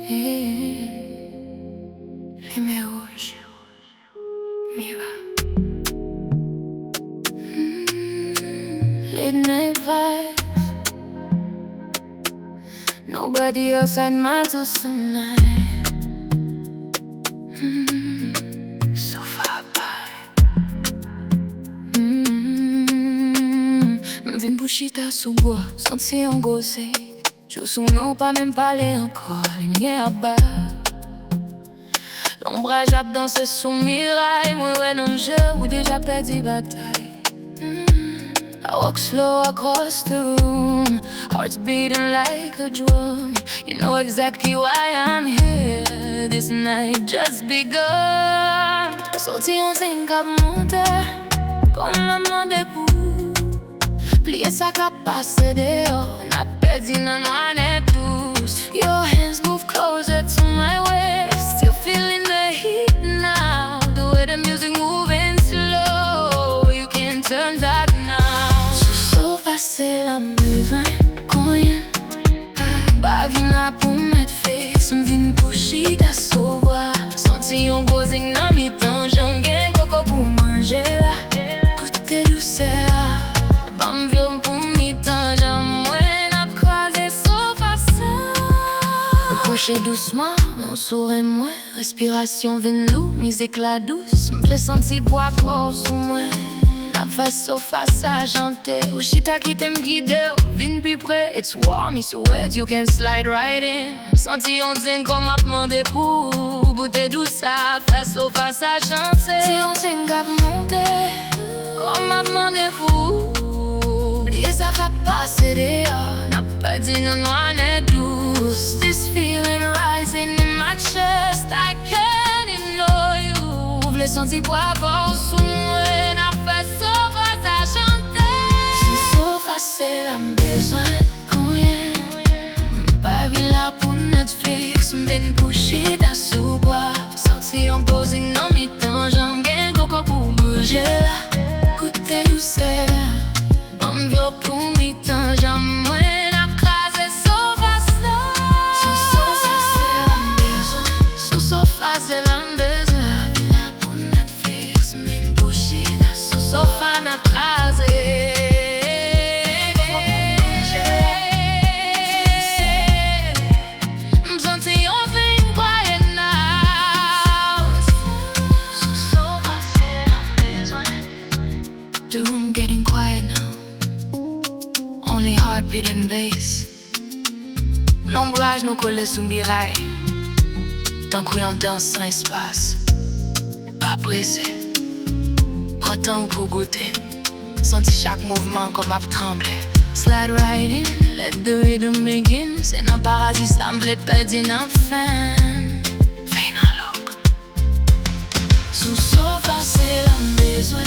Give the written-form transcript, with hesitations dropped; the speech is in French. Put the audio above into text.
LIMYÈ Wouj, Mira. Late night vibes. Nobody else had matters tonight. So far by. M'vin bouchita sous bois, senti en gossé. Jou sou nou pas même parler encore. LIMYÈ à bas. L'ombrage a dansé sous miraille. Moi ouais non jeu ou déjà pèdi bataille. I walk slow across the room, hearts beating like a drum. You know exactly why I'm here. This night just begun. Sorti on zin kap monte, comme la mande pou. Plié sa kap passe dehors, n'a pèdi nan ane tous. Your hands move closer to my waist, still feeling the heat now. The way the music moving slow, you can turn that now. C'est la besoin qu'on y pas vina pour mettre face, m'vin pour chita sauvoir. Senti yon gozing nan mi tan, j'en gen coco pour manger là. Kote douceur, bam viol pour mi tan, j'en mwen ap KRAZE sofa sa. Approcher doucement, mon sourire moi, respiration vin lou, musique la douce, m'fait sentir bois corps sous moi. Face au face à chanter, ou chita qui t'aime guider, vin plus près, it's warm, it's wet, you can slide right in. Senti on zing comme m'a demandé pour bouteille douce à face au face à chanter. Si on zing à monter, comme m'a demandé pour oublier ça va passer dehors, n'a pas dit non, on est douce. This feeling rising in my chest, I can't ignore you. V'le senti pour avoir sous moi, n'a fait ça. C'est la besoin qu'on y pas vu là pour Netflix, m'vin pour chita sous bois. Sorti en posing non mi temps, j'en gagne coco pour bouger là. Kote douceur, bam viol pour mi temps, j'en mwen ap KRAZE sofa sa. Sous sofa c'est la besoin, sous sofa c'est la besoin. Là pour Netflix, m'vin pour chita sous sofa n'a KRAZE. I'm getting quiet now, only heartbeat and bass. L'ombrage nous colle sous miraille, tant qu'on danse sans espace. Pas pressé, prends temps pour goûter, senti chaque mouvement comme à trembler. Slide right in, let the rhythm begin. C'est dans paradis, ça m'bled pèdi nan fin. Fin nan l'autre. Sous sofa c'est la besoin.